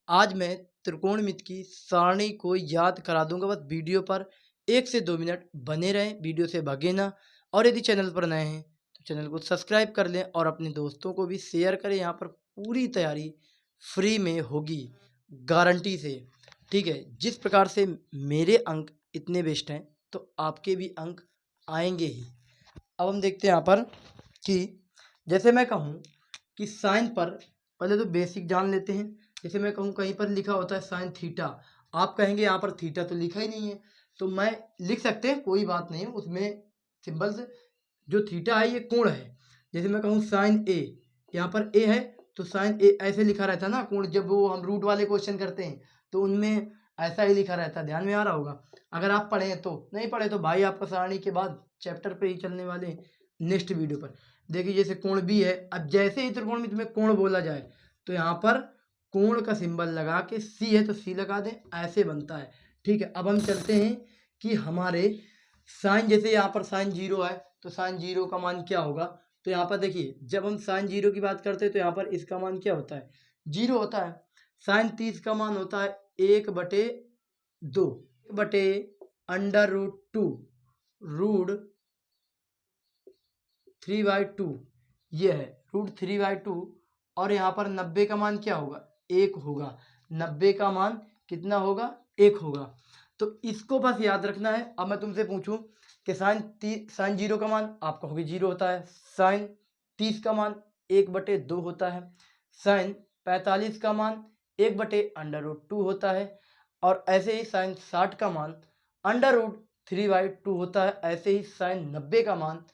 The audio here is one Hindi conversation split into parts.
आज मैं त्रिकोणमिति की सारणी को याद करा दूंगा। बस वीडियो पर 1 से 2 मिनट बने रहें, वीडियो से भागे ना। और यदि चैनल पर नए हैं तो चैनल को सब्सक्राइब कर लें और अपने दोस्तों को भी शेयर करें। यहाँ पर पूरी तैयारी फ्री में होगी, गारंटी से। ठीक है, जिस प्रकार से मेरे अंक इतने बेस्ट हैं तो आपके भी अंक आएंगे ही। अब हम देखते हैं यहाँ पर कि जैसे मैं कहूँ कि साइन पर पहले तो बेसिक जान लेते हैं। जैसे मैं कहूँ कहीं पर लिखा होता है साइन थीटा, आप कहेंगे यहाँ पर थीटा तो लिखा ही नहीं है, तो मैं लिख सकते हैं, कोई बात नहीं, उसमें सिंबल्स जो थीटा है ये कोण है। जैसे मैं कहूँ साइन ए, यहाँ पर ए है तो साइन ए ऐसे लिखा रहता है ना कोण, जब वो हम रूट वाले क्वेश्चन करते हैं तो उनमें ऐसा ही लिखा रहता है, ध्यान में आ रहा होगा। अगर आप पढ़े तो, नहीं पढ़े तो भाई आपका सारणी के बाद चैप्टर पे ही चलने वाले नेक्स्ट वीडियो पर देखिए। जैसे कोण बी है, अब जैसे ही त्रिकोणमिति में कोण बोला जाए तो यहाँ पर कोण का सिंबल लगा के, सी है तो सी लगा दें, ऐसे बनता है। ठीक है, अब हम चलते हैं कि हमारे साइन, जैसे यहाँ पर साइन जीरो है तो साइन जीरो का मान क्या होगा। तो यहाँ पर देखिए, जब हम साइन जीरो की बात करते हैं तो यहाँ पर इसका मान क्या होता है, जीरो होता है। साइन 30 का मान होता है 1/2, 1/√2 रूट 3/2, ये है √3/2। और यहाँ पर 90 का मान क्या होगा, 1 होगा। 90 का मान कितना होगा, 1 होगा। तो इसको बस याद रखना है। अब मैं तुमसे पूछूं कि साइन जीरो का मान, आप कहोगे जीरो होता है। साइन 30 का मान 1/2 होता है। साइन 45 का मान 1/√2 होता है। और ऐसे ही साइन 60 का मान √3/2 होता है। ऐसे ही साइन 90 का मान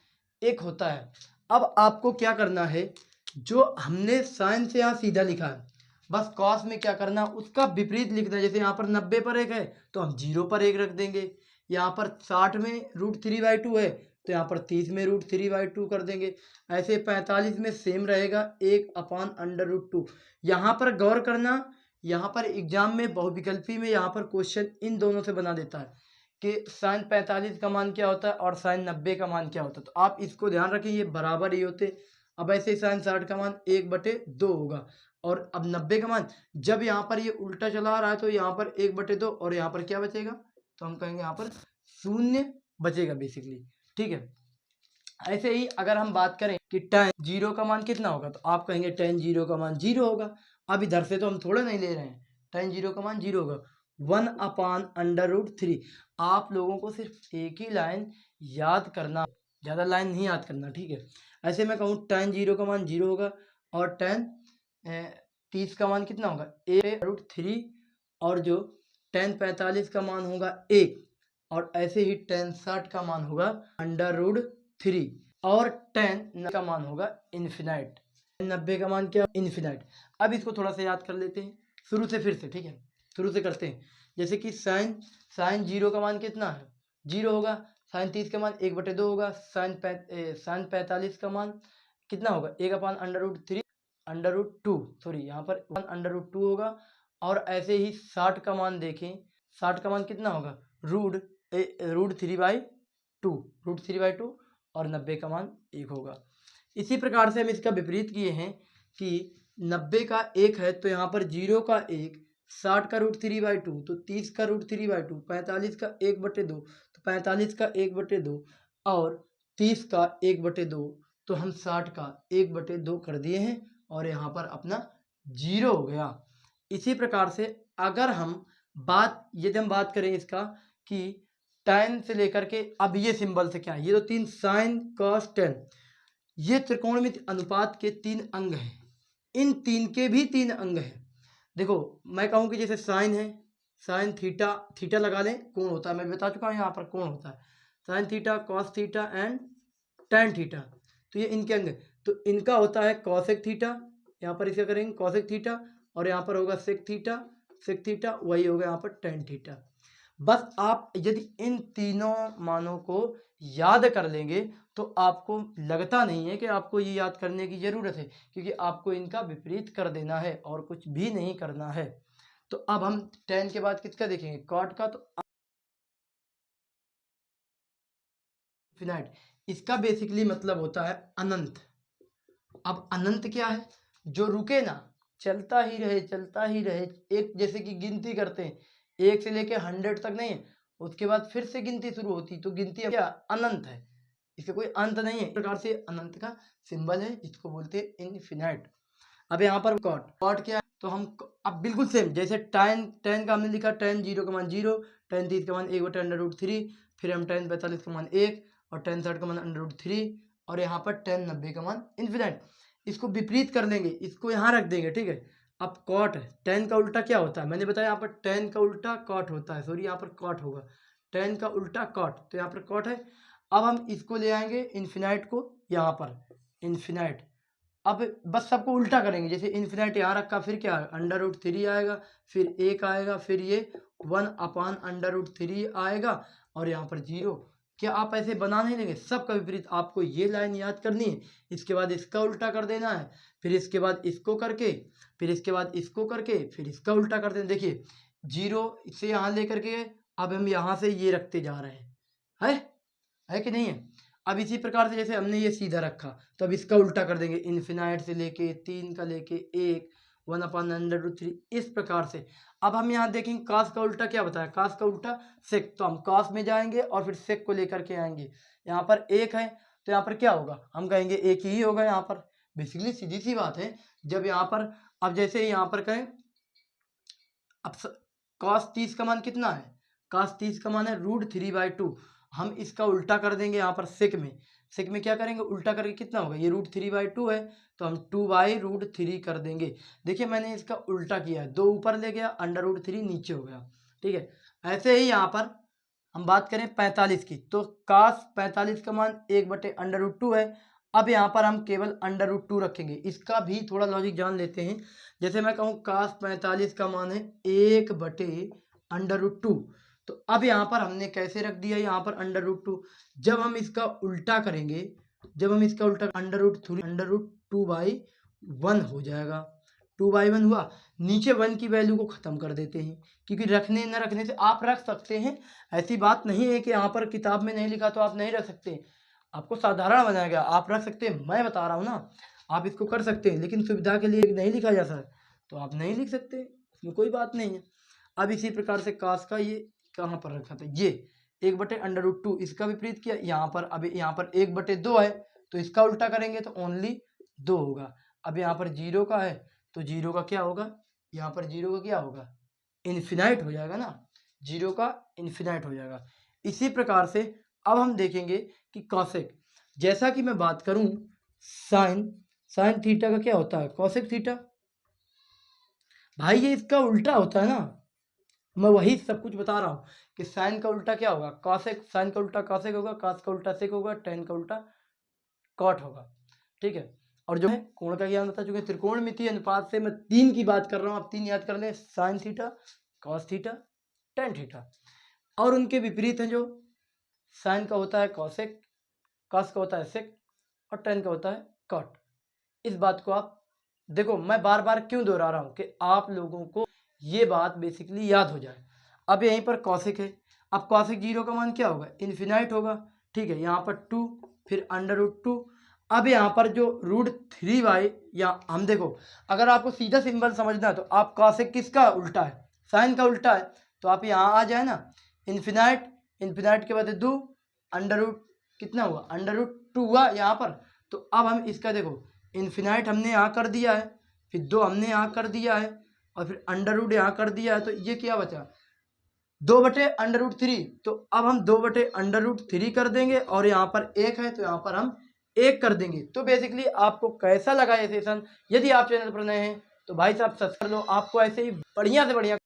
1 होता है। अब आपको क्या करना है, जो हमने साइन से यहाँ सीधा लिखा है, बस कॉस में क्या करना, उसका विपरीत लिखना है। जैसे यहाँ पर 90 पर 1 है तो हम 0 पर 1 रख देंगे। यहाँ पर 60 में √3/2 है तो यहाँ पर 30 में √3/2 कर देंगे। ऐसे 45 में सेम रहेगा, 1/√2। यहाँ पर गौर करना, यहाँ पर एग्जाम में बहुविकल्पी में यहाँ पर क्वेश्चन इन दोनों से बना देता है कि साइन 45 का मान क्या होता है और साइन 90 का मान क्या होता है। तो आप इसको ध्यान रखें, ये बराबर ही होते। अब ऐसे ही साइन 60 का मान 1/2 होगा। और अब 90 का मान, जब यहाँ पर ये उल्टा चला आ रहा है तो यहाँ पर 1/2 और यहाँ पर क्या बचेगा, तो हम कहेंगे यहाँ पर शून्य बचेगा बेसिकली। ठीक है, ऐसे ही अगर हम बात करें कि tan जीरो का मान कितना होगा, तो आप कहेंगे tan जीरो का मान 0 होगा। अब इधर से तो हम थोड़ा नहीं ले रहे हैं, tan जीरो का मान 0 होगा, 1/√3। आप लोगों को सिर्फ एक ही लाइन याद करना, ज़्यादा लाइन नहीं याद करना। ठीक है, ऐसे मैं कहूँ tan जीरो का मान 0 होगा और tan 30 का मान कितना होगा, 1/√3। और जो tan 45 का मान होगा 1, और ऐसे ही tan 60 का मान होगा √3। और tan का मान होगा इन्फिनाइट। 90 का मान क्या, इन्फिनाइट। अब इसको थोड़ा सा याद कर लेते हैं शुरू से, फिर से। ठीक है, शुरू से करते हैं। जैसे कि साइन जीरो का मान कितना है, 0 होगा। साइन 30 का मान 1/2 होगा। साइन 45 का मान कितना होगा, 1/√3 सॉरी, यहाँ पर 1/2 होगा। और ऐसे ही 60 का मान देखें, 60 का मान कितना होगा, √3/2 और 90 का मान 1 होगा। इसी प्रकार से हम इसका विपरीत किए हैं कि 90 का 1 है तो यहाँ पर 0 का 1, 60 का √3/2 तो 30 का √3/2, 45 का 1/2 तो 45 का 1/2 और 30 का 1/2, तो हम 60 का 1/2 कर दिए हैं और यहाँ पर अपना 0 हो गया। इसी प्रकार से अगर हम यदि हम बात करें इसका कि tan से लेकर के, अब ये सिंबल से क्या है, ये तो 3 साइन cos tan, ये त्रिकोणमिति अनुपात के 3 अंग हैं। इन 3 के भी 3 अंग हैं। देखो, मैं कहूँ कि जैसे साइन है, साइन थीटा, थीटा लगा लें, कोण होता है, मैं बता चुका हूँ यहाँ पर कोण होता है। Sine theta, cos theta and tan theta, तो ये इनके अंग हैं। तो इनका होता है कॉसेक थीटा, यहाँ पर इसे करेंगे कॉसेक थीटा, और यहाँ पर होगा सेक थीटा, वही होगा यहाँ पर tan थीटा। बस आप यदि इन तीनों मानों को याद कर लेंगे तो आपको लगता नहीं है कि आपको ये याद करने की ज़रूरत है, क्योंकि आपको इनका विपरीत कर देना है और कुछ भी नहीं करना है। तो अब हम tan के बाद किसका देखेंगे, cot का। तो इन्फिनाइट, इसका बेसिकली मतलब होता है अनंत। अब अनंत क्या है, जो रुके ना, चलता ही रहे चलता ही रहे। एक जैसे कि गिनती करते हैं, 1 से लेके 100 तक नहीं है, उसके बाद फिर से गिनती शुरू होती, तो गिनती क्या अनंत है, इसका कोई अंत नहीं है। इस प्रकार से अनंत का सिंबल है, जिसको बोलते हैं इनफिनाइट। अब यहाँ पर कॉट क्या है, तो हम अब बिल्कुल सेम जैसे tan का हमने लिखा, tan 0 का मान 0, tan 30 का मान 1/√3, फिर हम tan 45 का मान 1 और tan 60 का मान √3 और यहाँ पर tan 90 का मान इन्फिनाइट। इसको विपरीत कर देंगे, इसको यहाँ रख देंगे, ठीक है। अब कॉट है, tan का उल्टा क्या होता है, मैंने बताया यहाँ पर tan का उल्टा कॉट होता है, सॉरी यहाँ पर कॉट होगा, tan का उल्टा कॉट, तो यहाँ पर कॉट है। अब हम इसको ले आएंगे इन्फिनाइट को यहाँ पर, इन्फिनाइट। अब बस सबको उल्टा करेंगे, जैसे इन्फिनाइट यहाँ रखा, फिर क्या √3 आएगा, फिर 1 आएगा, फिर ये 1/√3 आएगा और यहाँ पर 0। क्या आप ऐसे बना नहीं लेंगे, सबका विपरीत। आपको ये लाइन याद करनी है, इसके बाद इसका उल्टा कर देना है, फिर इसके बाद इसको करके, फिर इसके बाद इसको करके, फिर इसका उल्टा कर देना। देखिए 0 से यहाँ लेकर के अब हम यहाँ से ये रखते जा रहे हैं, है कि नहीं है। अब इसी प्रकार से जैसे हमने ये सीधा रखा, तो अब इसका उल्टा कर देंगे, इन्फिनाइट से लेके 3 का लेके 1, 1/√3, इस प्रकार से। अब हम यहाँ देखेंगे कास का उल्टा क्या बताया, कास का उल्टा सेक, तो हम कास में जाएंगे और फिर सेक को लेकर के आएंगे। यहाँ पर 1 है तो यहाँ पर क्या होगा, हम कहेंगे 1 ही होगा यहाँ पर। बेसिकली सीधी सी बात है। जब यहाँ पर अब जैसे यहाँ पर करें, अब कास 30 का मान कितना है, कास 30 का मान है √3/2। हम इसका उल्टा कर देंगे यहाँ पर सेक में क्या करेंगे, उल्टा करके कितना होगा, ये √3/2 है तो हम 2/√3 कर देंगे। देखिए मैंने इसका उल्टा किया है, 2 ऊपर ले गया, √3 नीचे हो गया, ठीक है। ऐसे ही यहाँ पर हम बात करें 45 की, तो कास 45 का मान 1/√2 है। अब यहाँ पर हम केवल √2 रखेंगे, इसका भी थोड़ा लॉजिक जान लेते हैं। जैसे मैं कहूँ कास 45 का मान है 1/√2, तो अब यहाँ पर हमने कैसे रख दिया, यहाँ पर √2। जब हम इसका उल्टा करेंगे, जब हम इसका उल्टा √2/1 हो जाएगा, 2/1 हुआ। नीचे 1 की वैल्यू को ख़त्म कर देते हैं, क्योंकि रखने न रखने से आप रख सकते हैं, ऐसी बात नहीं है कि यहाँ पर किताब में नहीं लिखा तो आप नहीं रख सकते। आपको साधारण बनाया गया, आप रख सकते हैं, मैं बता रहा हूँ ना, आप इसको कर सकते हैं, लेकिन सुविधा के लिए नहीं लिखा जाता है तो आप नहीं लिख सकते, इसमें कोई बात नहीं है। अब इसी प्रकार से कास का ये कहाँ पर रखा था, ये 1/√2, इसका विपरीत किया यहाँ पर। अब यहाँ पर 1/2 है तो इसका उल्टा करेंगे तो ओनली 2 होगा। अब यहाँ पर 0 का है तो 0 का क्या होगा, यहाँ पर 0 का क्या होगा, इन्फिनाइट हो जाएगा ना, 0 का इन्फिनाइट हो जाएगा। इसी प्रकार से अब हम देखेंगे कि कॉसेक, जैसा कि मैं बात करूं साइन थीटा का क्या होता है, कॉसेक थीटा। भाई ये इसका उल्टा होता है ना, मैं वही सब कुछ बता रहा हूँ कि साइन का उल्टा क्या होगा, कॉसेक, साइन का उल्टा कॉसेक होगा, कॉस का उल्टा सेक होगा, टेन का उल्टा कॉट होगा, ठीक है। और जो है कोण का ज्ञान बता चुके, त्रिकोणमितीय अनुपात से मैं 3 की बात कर रहा हूँ, आप 3 याद कर लें, sine theta, cos theta, tan theta. और उनके विपरीत हैं, जो साइन का होता है कॉसेक, कॉस का होता है सेक और टेन का होता है कॉट। इस बात को आप देखो, मैं बार बार क्यों दोहरा रहा हूँ कि आप लोगों को ये बात बेसिकली याद हो जाए। अब यहीं पर कॉसेक है, अब कॉसेक 0 का मान क्या होगा, इन्फिनाइट होगा, ठीक है। यहाँ पर 2, फिर √2। अब यहाँ पर जो √3/, या हम देखो, अगर आपको सीधा सिंबल समझना है तो आप कॉसेक किसका उल्टा है, साइन का उल्टा है, तो आप यहाँ आ जाए ना, इन्फिनाइट के बाद 2, √ कितना हुआ, √2 हुआ यहाँ पर। तो अब हम इसका देखो, इन्फिनाइट हमने यहाँ कर दिया है, फिर 2 हमने यहाँ कर दिया है और फिर √ यहाँ कर दिया है, तो ये क्या बचा, 2/√3। तो अब हम 2/√3 कर देंगे और यहाँ पर 1 है तो यहाँ पर हम 1 कर देंगे। तो बेसिकली आपको कैसा लगा ये सेशन, यदि आप चैनल पर नए हैं तो भाई साहब सब्सक्राइब कर लो, आपको ऐसे ही बढ़िया से बढ़िया